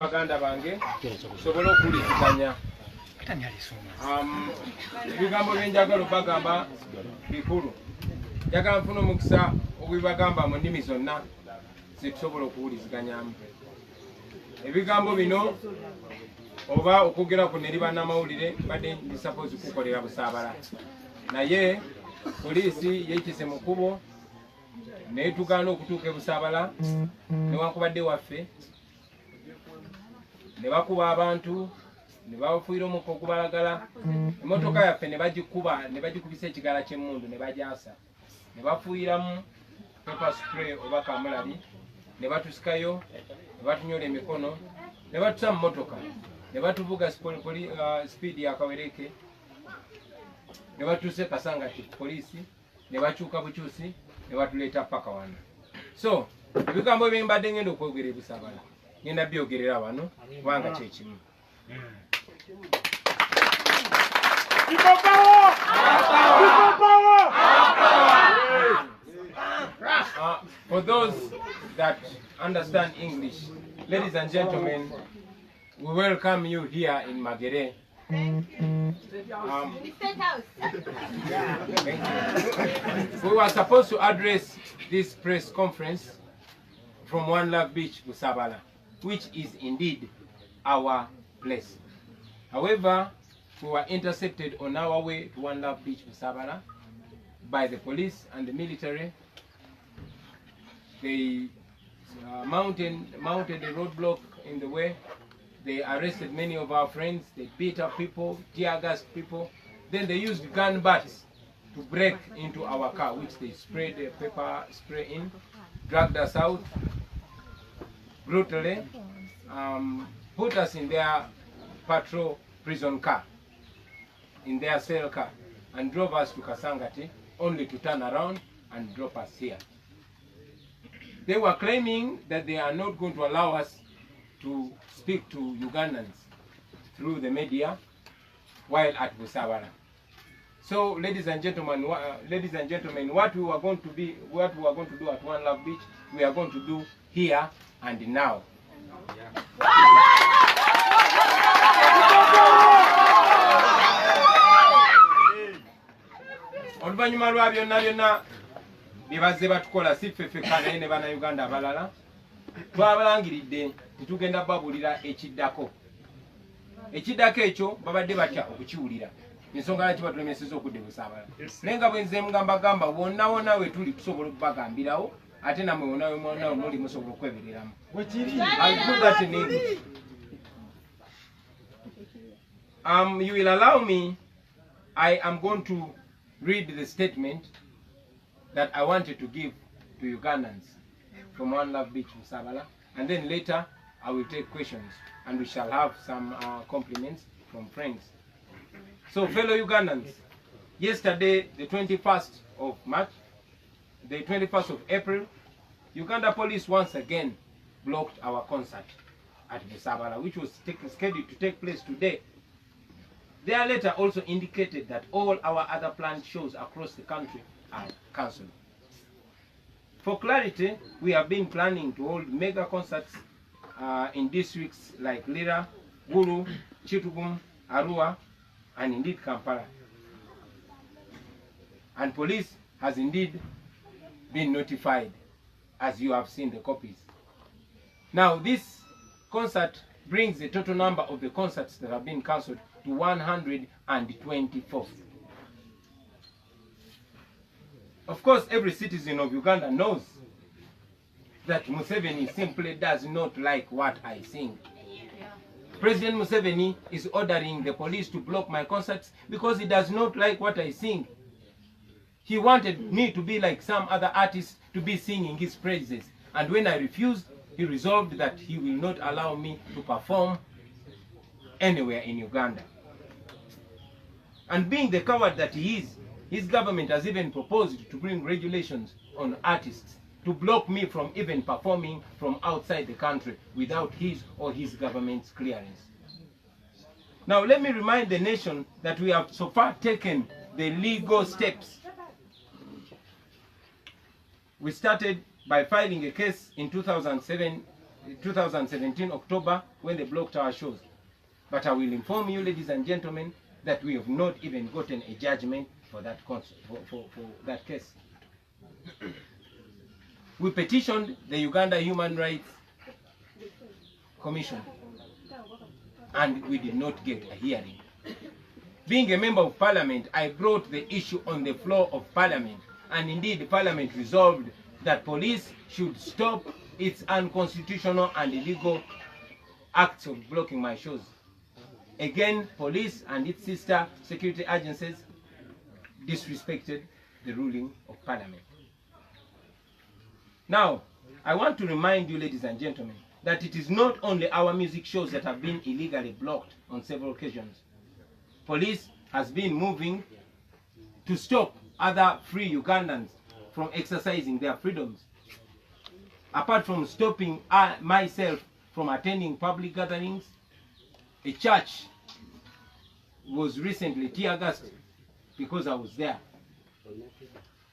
Baganda bange sobola okuwuliziganya ebigambo byenjagala bagamba bikulu. Njagala nfuna omukisa obwebagamba mu nnimi zonna zitusobola okuwuliziganyamu. Ebigambo bino oba okugera ku neri bannamawulire badde ndi suppose kukolera busaabala, naye poliisi yeekise mu kkubo neetugaana okutuuka e Busaabala newankubadde waffe ne bakuba abantu ne bafuira omukka ogubalagala. Emmotoka yaffe ne bagikuba ne bagikubisa ekigala ky'emmundu ne bagyasa ne bafuiramu pepper spray oba kamulabi ne batusikayo ne batunyola emikono ne batusa mu mmotoka ne batuvuga speed ya kawereke ne batuuse Kasangati poliisi ne bakyuka bukyusi ne batuleeta paka wano. So ebigambo bye mbadde ngenda okwogera e Busaabala ngenda byogerera wano kubanga kyekimu. For those that understand English, ladies and gentlemen, we welcome you here in Magere. We were supposed to address this press conference from One Love Beach, Busaabala, which is indeed our place. However, we were intercepted on our way to One Love Beach, Busaabala, by the police and the military. They mounted a roadblock in the way. They arrested many of our friends. They beat up people, tear gassed people. Then they used gun butts to break into our car, which they sprayed the pepper spray in, dragged us out brutally, put us in their patrol prison car, in their cell car, and drove us to Kasangati, only to turn around and drop us here. They were claiming that they are not going to allow us to speak to Ugandans through the media while at Busaabala. So, ladies and gentlemen, what we were going to do at One Love Beach, we are going to do here and now. Oluvannyuma lwa byonna byonna bye bazze batukola si ffe ffekka naye ne bannayuganda abalala, twabalangiridde tetugenda babuulira ekiddako. Ekiddako ekyo babadde batya okukiwulira, ensonga lwaki batulemesezza okudda e Busaabala. Naye nga bwe nze mugambagamba wonna wonna we tuli tusobola okubagambirawo, ate namwe wonna wonna muli musobola okwebereramu. I'll put that in English. You will allow me, I am going to read the statement that I wanted to give to Ugandans from One Love Beach, Busaabala, and then later I will take questions and we shall have some compliments from friends. So, fellow Ugandans, yesterday, the 21st of March, the 21st of April, Uganda police once again blocked our concert at Busaabala, which was scheduled to take place today. Their letter also indicated that all our other planned shows across the country are cancelled. For clarity, we have been planning to hold mega concerts in districts like Lira, Gulu, Chitugum, Arua, and indeed Kampala. And police has indeed been notified, as you have seen the copies. Now, this concert brings the total number of the concerts that have been cancelled to 124. Of course, every citizen of Uganda knows that Museveni simply does not like what I sing. President Museveni is ordering the police to block my concerts because he does not like what I sing. He wanted me to be like some other artists, to be singing his praises. And when I refused, he resolved that he will not allow me to perform anywhere in Uganda. And being the coward that he is, his government has even proposed to bring regulations on artists to block me from even performing from outside the country without his or his government's clearance. Now, let me remind the nation that we have so far taken the legal steps. We started by filing a case in 2007 2017 October, when they blocked our shows. But I will inform you, ladies and gentlemen, that we have not even gotten a judgment for that for that case. We petitioned the Uganda Human Rights Commission, and we did not get a hearing. Being a member of Parliament, I brought the issue on the floor of Parliament, and indeed the Parliament resolved that police should stop its unconstitutional and illegal acts of blocking my shows. Again, police and its sister security agencies disrespected the ruling of Parliament. Now, I want to remind you, ladies and gentlemen, that it is not only our music shows that have been illegally blocked on several occasions. Police has been moving to stop other free Ugandans from exercising their freedoms. Apart from stopping myself from attending public gatherings, a church was recently tear-gassed because I was there.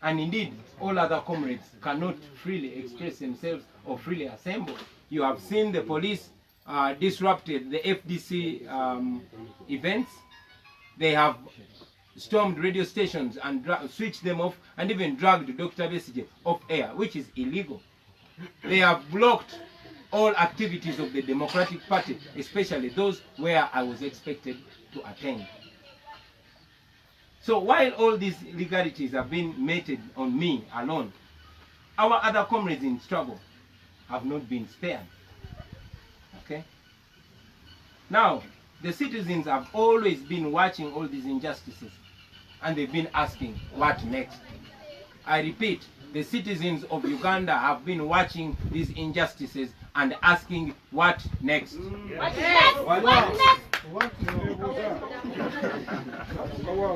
And indeed, all other comrades cannot freely express themselves or freely assemble. You have seen the police disrupted the FDC events. They have stormed radio stations and switched them off, and even dragged Dr. Besigye off air, which is illegal. They have blocked all activities of the Democratic Party, especially those where I was expected to attend. So while all these illegalities have been meted on me alone, our other comrades in struggle have not been spared. Okay? Now, the citizens have always been watching all these injustices, and they've been asking, what next? I repeat, the citizens of Uganda have been watching these injustices and asking, what next? What next? What next?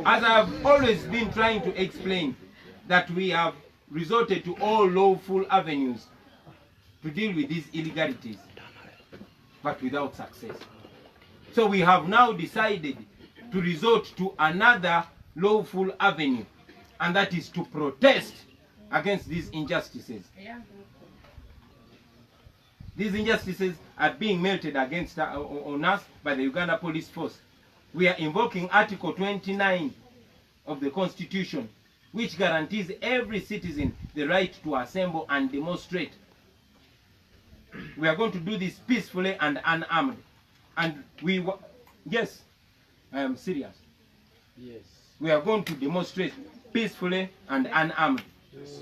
As I have always been trying to explain, that we have resorted to all lawful avenues to deal with these illegalities, but without success. So we have now decided to resort to another lawful avenue, and that is to protest against these injustices. These injustices are being melted against on us by the Uganda Police Force. We are invoking Article 29 of the Constitution, which guarantees every citizen the right to assemble and demonstrate. We are going to do this peacefully and unarmed. And yes, I am serious. Yes. We are going to demonstrate peacefully and unarmed. Yes.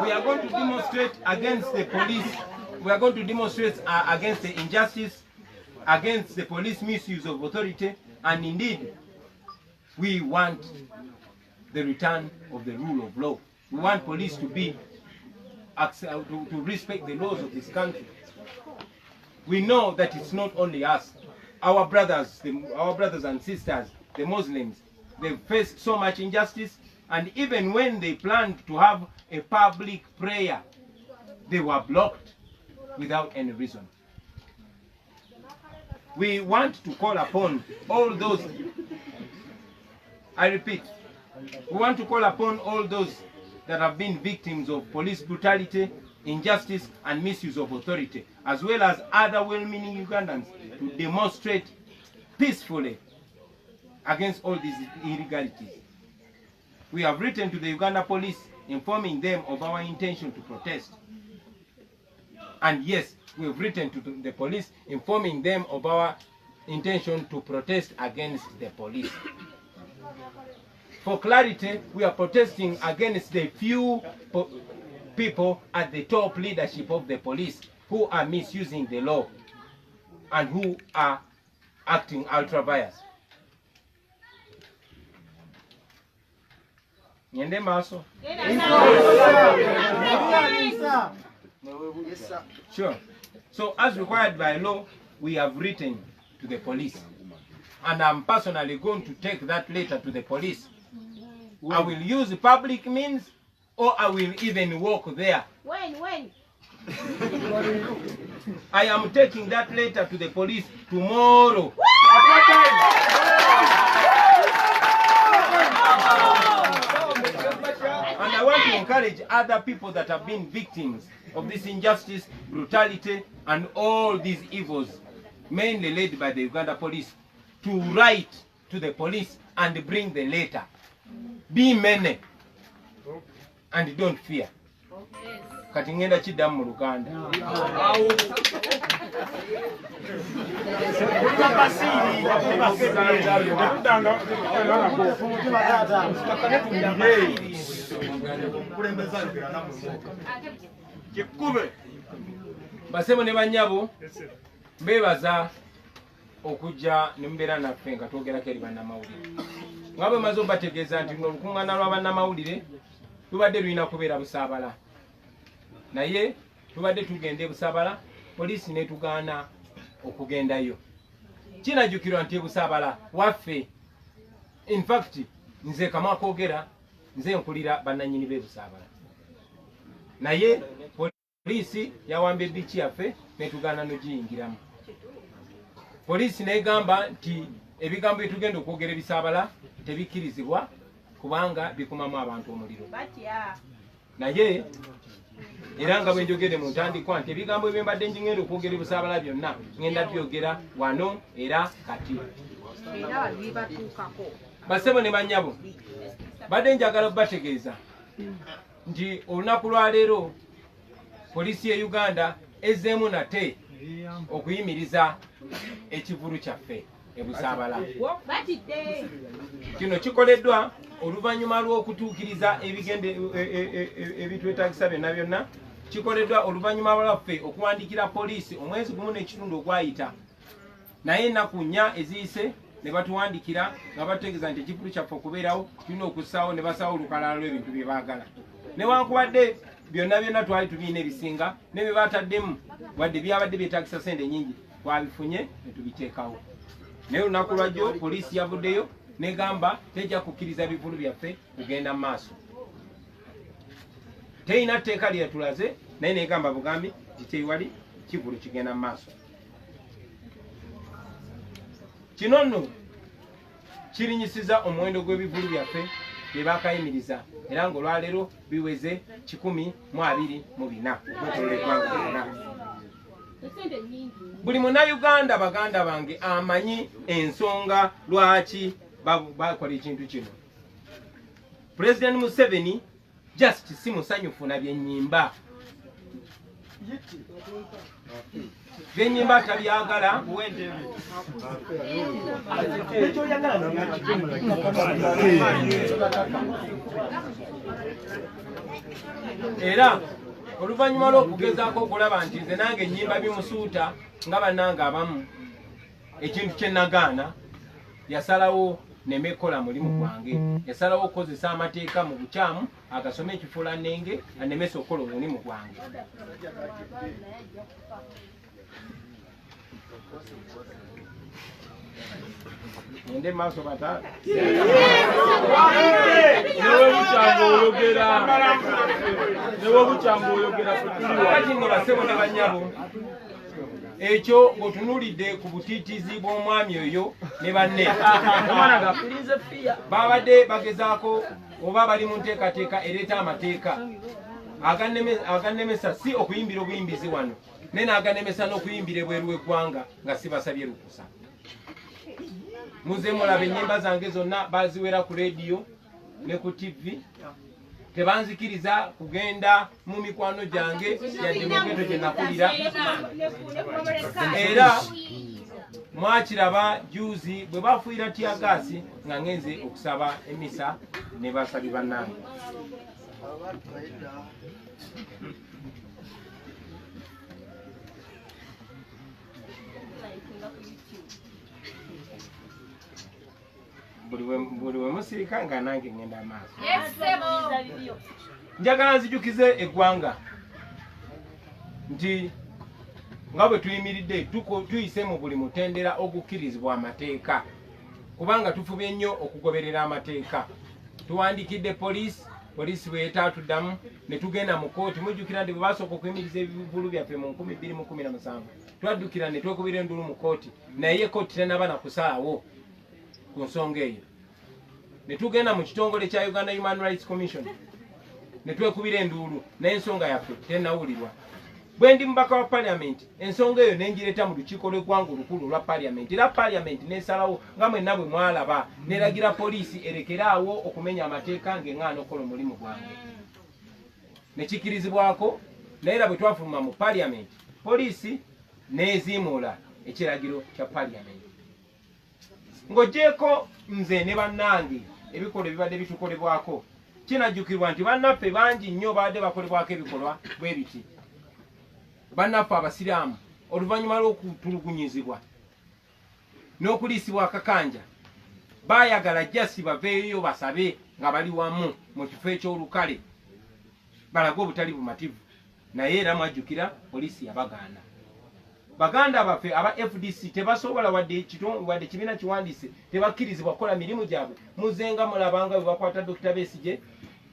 We are going to demonstrate against the police. We are going to demonstrate against the injustice, against the police misuse of authority, and indeed, we want the return of the rule of law. We want police to respect the laws of this country. We know that it's not only us. Our brothers and sisters, the Muslims, they've faced so much injustice, and even when they planned to have a public prayer, they were blocked without any reason. We want to call upon all those, I repeat, we want to call upon all those that have been victims of police brutality, injustice, and misuse of authority, as well as other well-meaning Ugandans, to demonstrate peacefully against all these illegalities. We have written to the Uganda police informing them of our intention to protest. And yes, we have written to the police informing them of our intention to protest against the police. For clarity, we are protesting against the few people at the top leadership of the police who are misusing the law and who are acting ultra-vires. Nyende maso? Sure. So as required by law, we have written to the police. And I'm personally going to take that letter to the police. I will use public means, or I will even walk there. When? I am taking that letter to the police tomorrow. encourage other people that have been victims of this injustice, brutality, and all these evils, mainly led by the Uganda police, to write to the police and bring the letter. Be many and don't fear. Kati ngenda kiddamu mu Luganda. Basebo ne banyabo bebaza okujja ne mbeera naffe nga twogerako eri bannamawulire. Nga bwe maze obategeeza nti olukuŋŋaana lwa bannamawulire lubadde lulina kubeera Busaabala. Naye tubadde tugenda e Busaabala, poliisi netugaana okugendayo. Kinajjukirwa nti e Busaabala waffe. In fact, nze kamwa koogera, nze nkulira bannannyini b'e Busaabala. Naye poliisi yawambye bbiiki yaffe netugaana nogiyingiramu. Poliisi negamba nti ebigambo byetugenda okwogera e Busaabala tebikkirizibwa kubanga bikumamu abantu omuliro. Naye era nga bwe njogere mu ntandikwa nti ebigambo ebyo mbadde ngenda okwogera e Busaabala byonna ngenda byogera wano era kati. Basebo ne bannyabo, badde njagala okubategeeza nti olunaku lwa leero poliisi ye Uganda ezzeemu nate okuyimiriza ekivulu kyaffe e Busaabala. Kino kikoleddwa oluvannyuma lw'okutuukiriza ebitwetaagisa byonna byonna. Kikoleddwa oluvannyuma lwaffe okuwandiikira poliisi omwezi gumu n'ekitundu ogwayita, naye ennaku nnya eziyise ne batuwandikira nga bategeeza nti ekivulu kyaffe okubeerawo tulina okussaawo ne basaawo olukalala lw'ebintu bye baagala. Newankubadde byonna byonna twali tubiina ebisinga ne bye baataddemu wadde byabadde byetaagisa sente nnyingi twabifunye ne tubiteekawo. Naye olunaku lwajjo poliisi yavuddeyo negamba tejja kukkiriza bivulu byaffe kugenda mu maaso. Teyina tteeka lyetulaze naye negamba bugambi nti tewali kivulu kigenda mu maaso. Kino nno kirinyisiza omuwendo gw'ebivulu byaffe bye baakayimiriza era ng'olwaleero biweze 124 okwetooloola eggwanga lyonna. Buli munnayuganda baganda bange amanyi ensonga lwaki bakola ekintu kino. President Museveni just si musanyufu na byennyimba. Byennyimba tabyagala. Era oluvannyuma lw'okugezaako okulaba nti nze nange ennyimba bimusuuta nga bannange abamu ekintu kye nagaana, yasalawo nemekola mulimu gwange. Yasalawo okukozesa amateeka mu bukyamu agasome ekifuulannenge anemesa okukola omulimu gwange. Ngende maaso bataala newe bukyanga oyogera kati nno basebo ne bannyabo, ekyo ng'otunuulidde ku butiitizi bw'omwami oyo ne banne babadde bagezaako oba bali mu nteekateeka ereeta amateeka aganemesa si okuyimbira obuyimbizi wano naye n'aganemesa n'okuyimbira ebweru w'eggwanga nga si basabye lukusa. Muze mulaba ennyimba zange zonna baziwera ku rediyo ne ku TV. Tebanzikiriza kugenda mu mikwano gyange yadde mu geto gye nakulira. Era mwakiraba juzi bwe bafuira tiyagaasi nga ngenze okusaba emisa ne basabi bannange. Buli we musirika nga nange ngenda maaso. Njagala nzijukize eggwanga nti nga bwe tuyimiridde tuyise mu buli mutendera ogukkirizibwa amateeka, kubanga tufubye nnyo okugoberera amateeka. Tuwandikidde poliisi bwe yetaatuddamu ne tugenda mu kooti. Mujjukira nti bwe basooka okuyimiriza ebivulu byaffe mu 2017 twaddukira ne twekubira endulu mu kooti, naye kooti tenaba na kusalawo ku nsonga eyo. Ne tugenda mu kitongole kya Uganda Human Rights Commission ne twekubira enduulu n'ensonga yaffe tennawulirwa. Bwe ndi mubaka wa Parliament ensonga eyo nengireeta mu lukiiko lw'eggwanga olukulu lwa Parliament era Parliament n'esalawo nga mwenna bwe mwalaba n'eragira poliisi erekeraawo okumenya amateeka ng'eŋŋaana okukola omulimu gwange. Ne kikirizibwako naye era bwe twafuluma mu Parliament poliisi n'eziimuula ekiragiro kya Parliament. Ng'oggyeko nze ne bannange ebikolwa ebibadde bitukolebwako kinajjukirwa nti bannaffe bangi nnyo baadde bakolebwako ebikolwa bwe biti. Bannaffe abasiraamu oluvannyuma lw'okutulugunyizibwa n'okuliisibwa akakanja baayagala jasi baveeyo basabe nga bali wamu mu kifo eky'olukale balage obutali bumativu, naye era mwajjukira poliisi yabagaana. Baganda baffe aba FDC tebasobola wadde kibiina kiwandiise tebakkirizibwa kukola mirimu gyabwe. Muzenga mulabanga bwe bakwata Dr. Besigye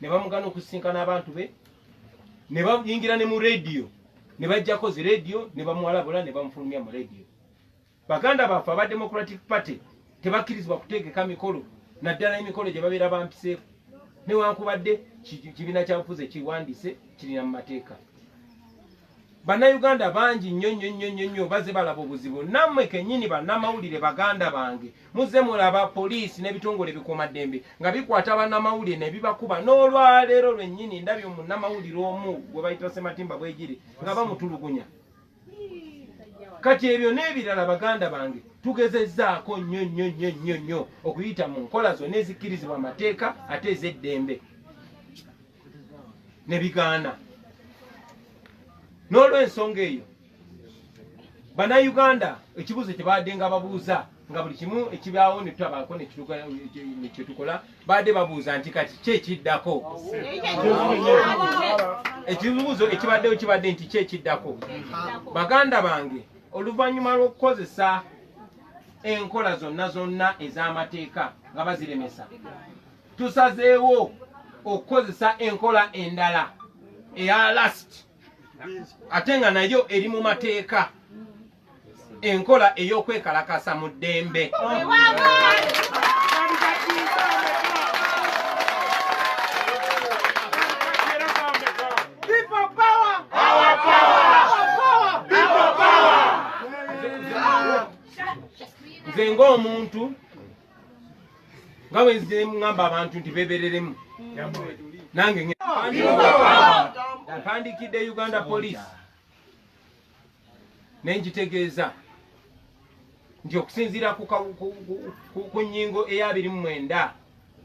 ne bamugana okusinkana abantu be ne bayingira ne mu rediyo ne bajjako zi rediyo ne bamuwalabula ne bamufulumya mu rediyo. Baganda baffe aba Democratic Party tebakkirizibwa kuteekeka mikolo naddala emikolo gye babeera bampiseeko newankubadde kibiina kyabufuzi kiwandiise kirina mu mateeka. Bannayuganda bangi nnyo baze balaba obuzibu. Nammwe kennyini bannamawulire baganda bange muze mulaba poliisi n'ebitongole bikuumaddembe nga bikwata bannamawulire ne bibakuba. N'olwaleero lwennyini ndabye munnamawulire omu gwe bayita Sematimba Bwegiri nga bamutulugunya. Kati ebyo n'ebirala baganda bange tugezezzaako nnyo okuyita mu nkola zonna ezikkirizibwa amateeka ate ez'eddembe ne bigaana. N'olw'ensonga eyo bannayuganda ekibuuzo kye baadde nga babuuza nga buli kimu ekibaawo ne tutabaako ne kyetukola baadde babuuza nti kati ki ekiddako. Ekibuuzo ekibaddewo kibadde nti ki ekiddako. Baganda bange oluvannyuma lw'okukozesa enkola zonna ez'amateeka nga baziremesa tusazeewo okukozesa enkola endala eya last ate nga nayo eri mu mateeka, enkola ey'okwekalakasa mu ddembe. Nze ng'omuntu nga bwe nzire ngamba abantu nti beebereremu nange mpandikidde Uganda Police nenjitegeeza nti okusinziira ku nnyingo eya 29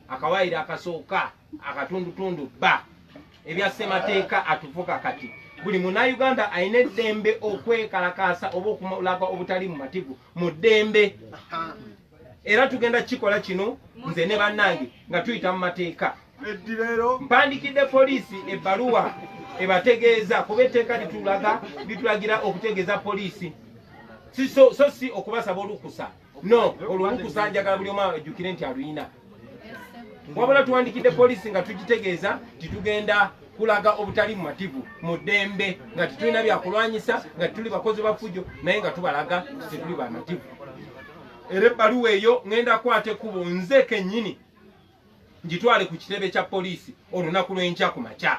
akawaayiro akasooka akatundutundu ba ebya ssemateeka atuvuga kati buli munnayuganda alina eddembe okwekalakaasa oba okulaga obutali mumativu mu ddembe. Era tugenda kikola kino nze ne bannange nga tuyita mu mateeka. Mpandikidde poliisi ebbaluwa ebategeeza kuba etteeka litulagira okutegeeza poliisi so si okubasaba olukusa, no, olulukusa njagala buli omu ajjukire nti aluyina. Wabula tuwandikidde poliisi nga tugitegeeza titugenda kulaga obutali mumativu mu ddembe nga titulina byakulwanyisa nga tituli bakozi bafujjo naye nga tubalaga tituli bamativu. Era ebbaluwa eyo ngenda kwate kubo nze kennyini njitwale ku kitebe kya poliisi olunaku lw'enkya ku makya.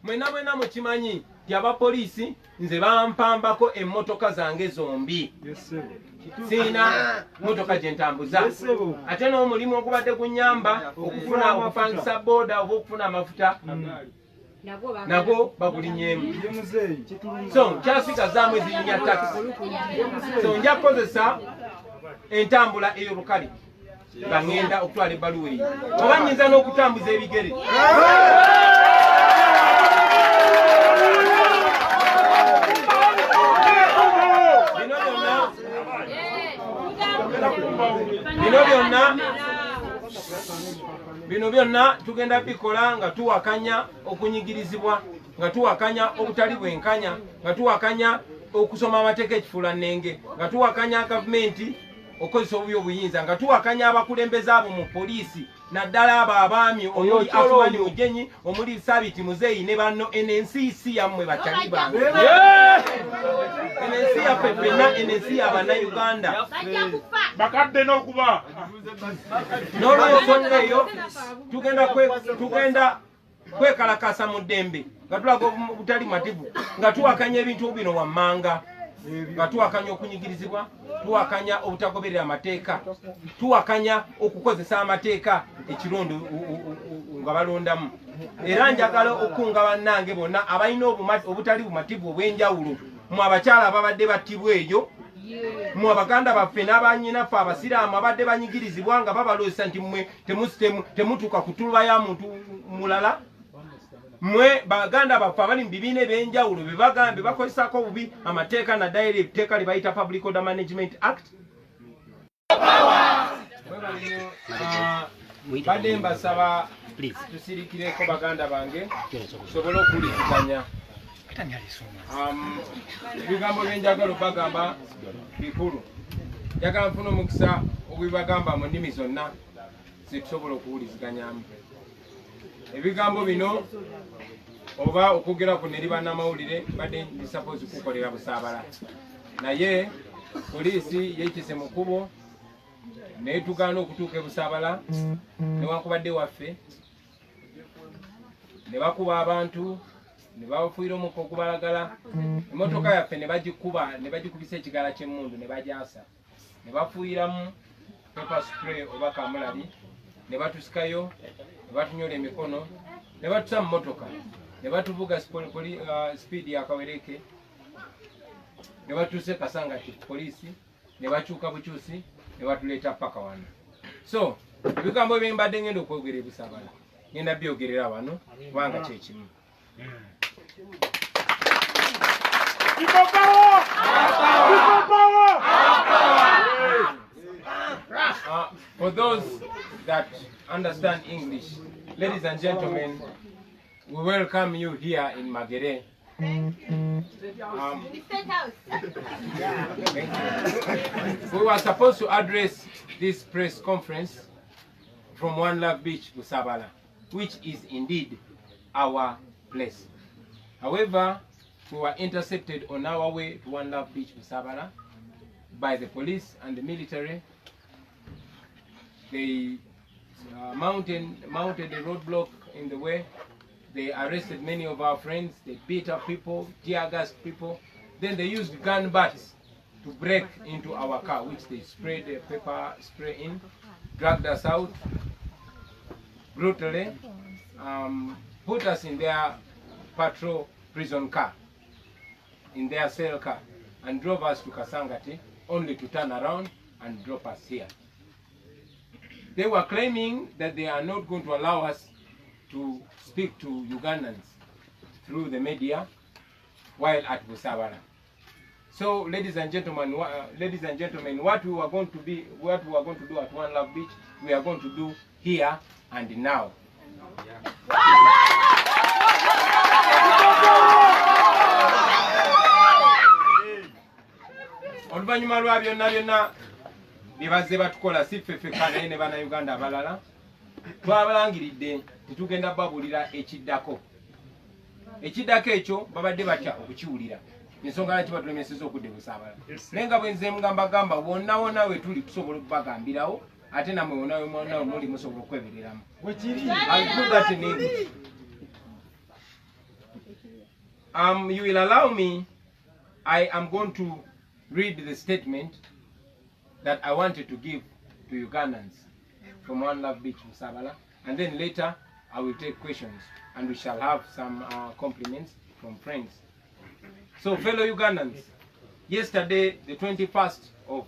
Mwena mukimanyi nti abapoliisi nze bampambako emmotoka zange zombi. Siina mmotoka gye ntambuza. Ate n'omulimu ogubadde gunyamba okufuna okupangisa booda oba okufuna amafuta nago bagulinyeemu. So nkyasigazzaamu ezirinnya takisi. So nja kukozesa entambula ey'olukale nga ngenda okutwala ebbaluwa eyo oba nnyinza n'okutambuza ebigere. Bino byonna tugenda bikola nga tuwakanya okunyigirizibwa, nga tuwakanya obutali bwenkanya, nga tuwakanya okusoma amateeka ekifuulannenge, nga tuwakanya gavumenti okozesa obubi obuyinza nga tuwakanya abakulembeze abo mu poliisi naddala abo abaami omuli Asumani Mujenyi omuli Sabiti Muzeyi ne banno NNCC yammwe bakyali bange NNC yaffe ffenna NNC y'Abannayuganda bakadde n'okuba n'olwensonga eyo tugenda kwekalakasa mu ddembe nga tulaga obutali mativu nga tuwakanya ebintu bino wammanga nga tuwakanya okunyigirizibwa tuwakanya obutagoberera amateeka tuwakanya okukozesa amateeka ekirondo nga balondamu era njagala okunga bannange bonna abalina obutali bumativu obw'enjawulo mu abakyala ababadde battibwa eyo mu abaganda baffe n'abanyinaffe abasiraamu abadde banyigirizibwa nga babaloosa nti mmwe temutuuka kutuluba ya muntu mulala mwe baganda baffe abali mu bibiina ebyenjawulo bebagambe bakozesako bubi amateeka naddala etteeka lye bayita Public Order Management Act. Badde mbasaba tusirikireko baganda bange tusobole okuwuliziganya ebigambo byenjagala obagamba bikulu. Njagala nfuna omukisa ogwebagamba mu nnimi zonna zetusobola okuwuliziganyamu. Ebigambo bino oba okugera ku neri bannamawulire badde ndisapozi kukolera busaabala naye poliisi yeekise mu kkubo naye tugaana okutuuka ebusaabala newankubadde waffe ne bakuba abantu ne bafuira omukka okubalagala emmotoka yaffe ne bagikuba ne bagikubisa ekigala ky'emmundu ne bagyasa ne bafuiramu pepper spray oba kamulali ne batusikayo ne batunyola emikono ne batusa mu mmotoka ne batuvuga speed ya kawereke ne batuuse Kasangati poliisi ne bakyuka bukyusi ne batuleeta paka wano. So ebigambo bye mbadde ngenda okwogera ebusaabala ngenda byogerera wano kubanga kyekimu. For those that understand English, ladies and gentlemen, we welcome you here in Magere. We were supposed to address this press conference from One Love Beach, Busabala, which is indeed our place. However, we were intercepted on our way to One Love Beach, Busabala, by the police and the military. They mounted a roadblock in the way. They arrested many of our friends. They beat up people, tear gassed people. Then they used gun butts to break into our car, which they sprayed the pepper spray in, dragged us out brutally, put us in their patrol prison car, in their cell car, and drove us to Kasangati, only to turn around and drop us here. They were claiming that they are not going to allow us to speak to Ugandans through the media while at Busabala. So, ladies and gentlemen, what we were going to do at One Love Beach, we are going to do here and now. Oluvannyuma lwa byonna bye batukola si ffeffe naye ne bannayuganda abalala twabalangiridde tetugenda babuulira ekiddako ekyo babadde batya okukiwulira ensonga lwaki batulemeseza okudde Busaabala naye nga bwenze mugambagamba wonna we tuli tusobola okubagambirawo ate namwe wonna muli musobola okwebereramu. You will allow me, I am going to read the statement that I wanted to give to Ugandans from One Love Beach, Busabala, and then later I will take questions and we shall have some compliments from friends. So, fellow Ugandans, yesterday, the 21st of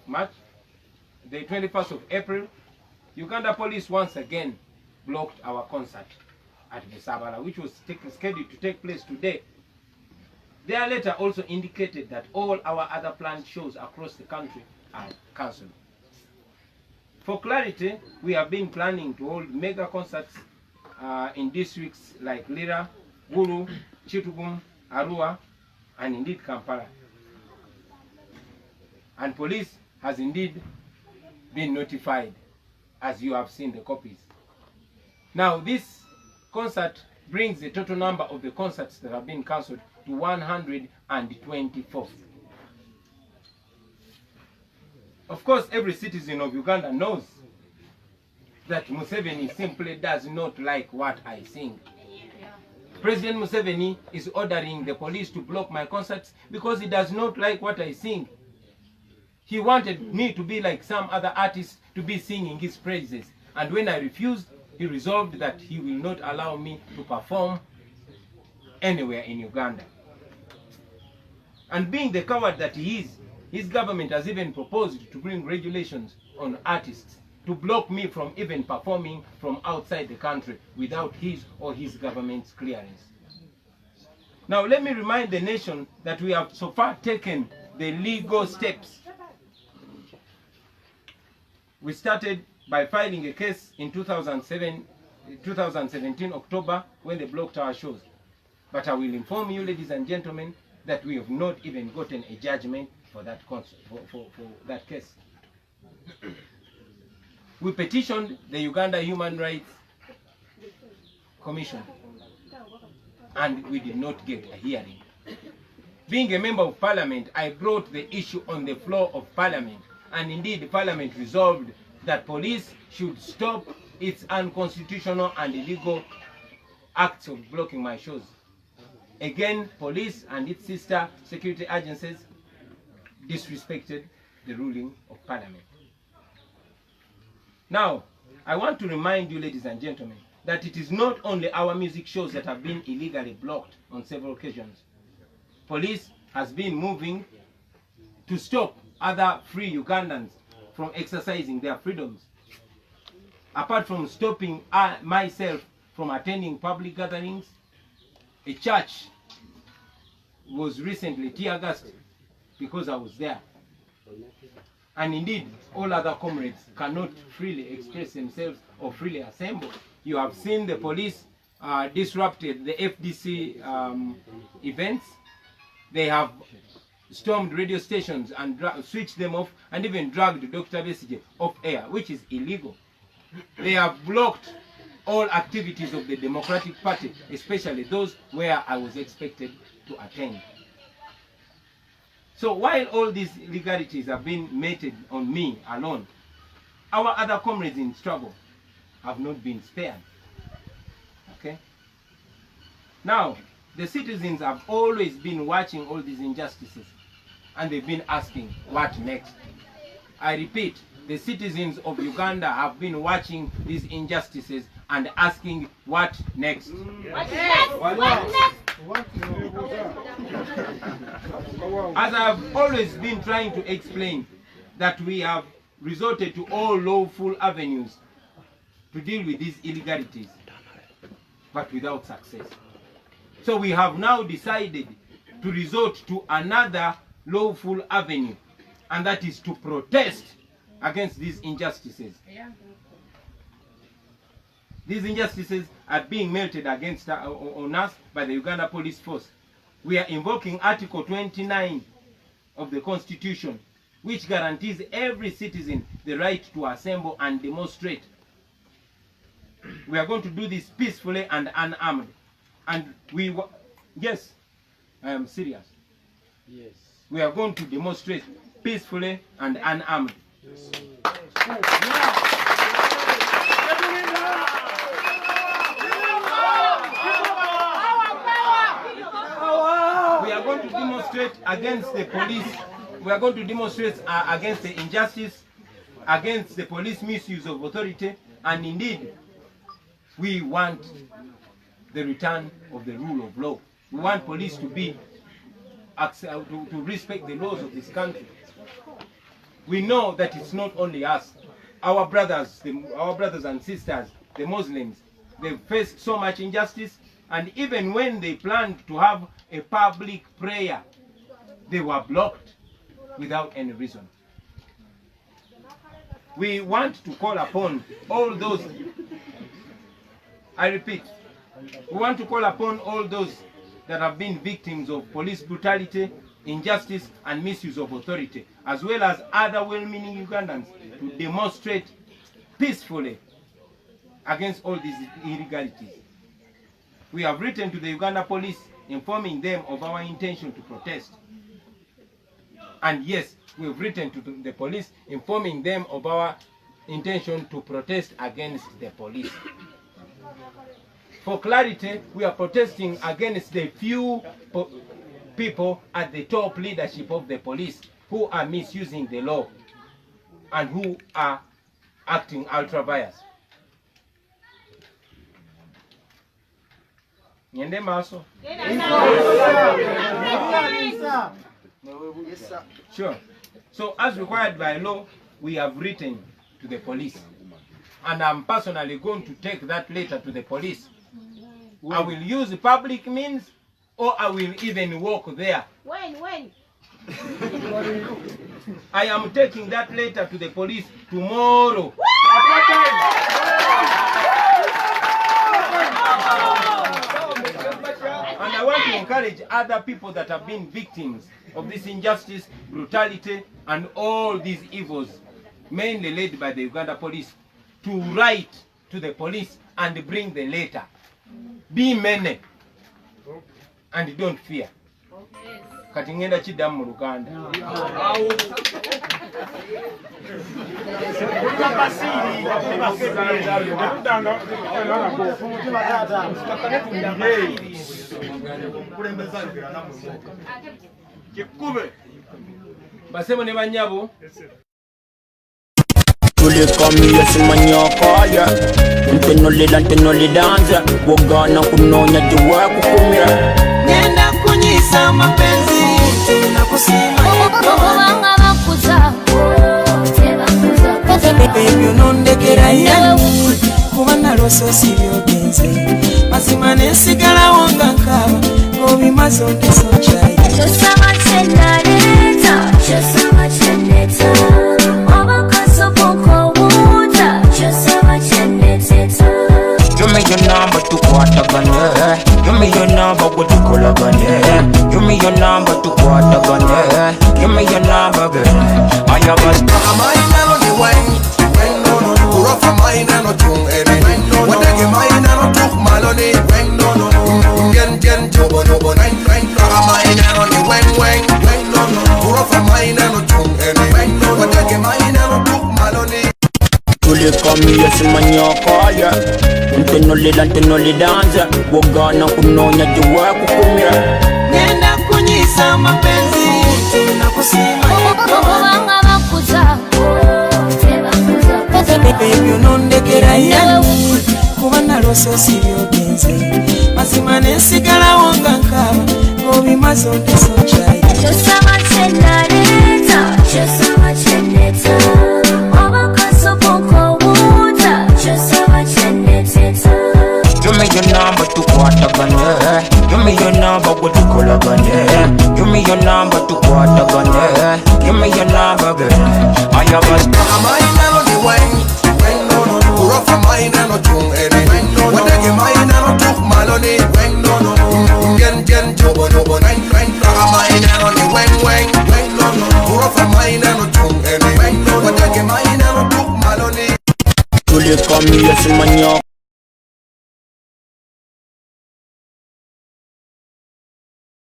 April, Uganda police once again blocked our concert at Busabala, which was scheduled to take place today. Their letter also indicated that all our other planned shows across the country are cancelled. For clarity, we have been planning to hold mega concerts in districts like Lira, Gulu, Chitugum, Arua, and indeed Kampala. And police has indeed been notified, as you have seen the copies. Now, this concert brings the total number of the concerts that have been cancelled to 124. Of course, every citizen of Uganda knows that Museveni simply does not like what I sing. President Museveni is ordering the police to block my concerts because he does not like what I sing. He wanted me to be like some other artists, to be singing his praises. And when I refused, he resolved that he will not allow me to perform anywhere in Uganda. And being the coward that he is, his government has even proposed to bring regulations on artists to block me from even performing from outside the country without his or his government's clearance. Now, let me remind the nation that we have so far taken the legal steps. We started by filing a case in 2017 October, when they blocked our shows. But I will inform you, ladies and gentlemen, that we have not even gotten a judgment for that that case. We petitioned the Uganda Human Rights Commission, and we did not get a hearing. Being a member of Parliament, I brought the issue on the floor of Parliament, and indeed the Parliament resolved that police should stop its unconstitutional and illegal acts of blocking my shows. Again, police and its sister security agencies disrespected the ruling of Parliament. Now, I want to remind you, ladies and gentlemen, that it is not only our music shows that have been illegally blocked on several occasions. Police has been moving to stop other free Ugandans from exercising their freedoms. Apart from stopping myself from attending public gatherings, a church was recently tear-gassed because I was there. And indeed, all other comrades cannot freely express themselves or freely assemble. You have seen the police disrupted the FDC events. They have stormed radio stations and switched them off, and even dragged Dr. Besigye off air, which is illegal. They have blocked all activities of the Democratic Party, especially those where I was expected to attend. So while all these illegalities have been meted on me alone, our other comrades in struggle have not been spared. Okay? Now, the citizens have always been watching all these injustices, and they've been asking, what next? I repeat, the citizens of Uganda have been watching these injustices and asking, what next? What next? What next? As I have always been trying to explain, that we have resorted to all lawful avenues to deal with these illegalities, but without success. So we have now decided to resort to another lawful avenue, and that is to protest against these injustices. These injustices are being melted against on us by the Uganda Police Force. We are invoking Article 29 of the Constitution, which guarantees every citizen the right to assemble and demonstrate. We are going to do this peacefully and unarmed. And yes, I am serious. Yes. We are going to demonstrate peacefully and unarmed. We are going to demonstrate against the police. We are going to demonstrate against the injustice, against the police misuse of authority, and indeed, we want the return of the rule of law. We want police to respect the laws of this country. We know that it's not only us. Our brothers and sisters, the Muslims, they've faced so much injustice, and even when they planned to have a public prayer, they were blocked without any reason. We want to call upon all those, I repeat, we want to call upon all those that have been victims of police brutality, injustice, and misuse of authority, as well as other well-meaning Ugandans, to demonstrate peacefully against all these illegalities. We have written to the Uganda police informing them of our intention to protest. And yes, we've written to the police informing them of our intention to protest against the police. For clarity, we are protesting against the few people at the top leadership of the police who are misusing the law and who are acting ultra-bias. Nyende maso? Sure. So as required by law, we have written to the police. And I'm personally going to take that letter to the police. I will use public means, or I will even walk there. When? I am taking that letter to the police tomorrow. And I want to encourage other people that have been victims of this injustice, brutality, and all these evils, mainly led by the Uganda police, to write to the police and bring the letter. Be many and don't fear. Kati ngenda chiddamu mu Luganda. Basebo ne banyabo. Tulikamia simanyakaya ntenoli danza wogana kunonya jiwa kukumira nenda kunyisa mapenzi na kusima Obanga bakuza baby unondekera ya kubana loso sibyogenze mazima nesigala wonga nkaba ngobi mazonde sochai Chosama chenareta Chosama cheneta Obakaso poko wuta Chosama cheneteta Give me your number to kwatagane Give me your number with the kolagane Give me your number to kwatagane Give me your number girl I have a Amaina no the wine no no no Puro for mine no chung ene What I get mine no tuk malone no no no Gen jobo jobo nine Amaina no the wine no no Puro for mine no chung ene What I get mine no tuk malone tulikamia simanyakaya ntenoli danza wogana kunonya jiwa kukumira nenda kunyisa mapenzi na kusima Obanga bakuza baby unondekera ya kubana loso sibyogenze mazima nesigala wonga nkaba ngobi mazonde sochai Chosama chenareta Chosama cheneta Obakaso poko wuta Chosama cheneteta Give me your number to kwatagane Give me your number with the kolagane Give me your number to kwatagane Give me your number girl I have a Amaina no the wine no no Puro for mine no chung ene What I get mine no tuk malone no no Gen jobo jobo nine Amaina no the wine no no Puro for mine no chung ene What I get mine no tuk malone tulikamia simanyakaya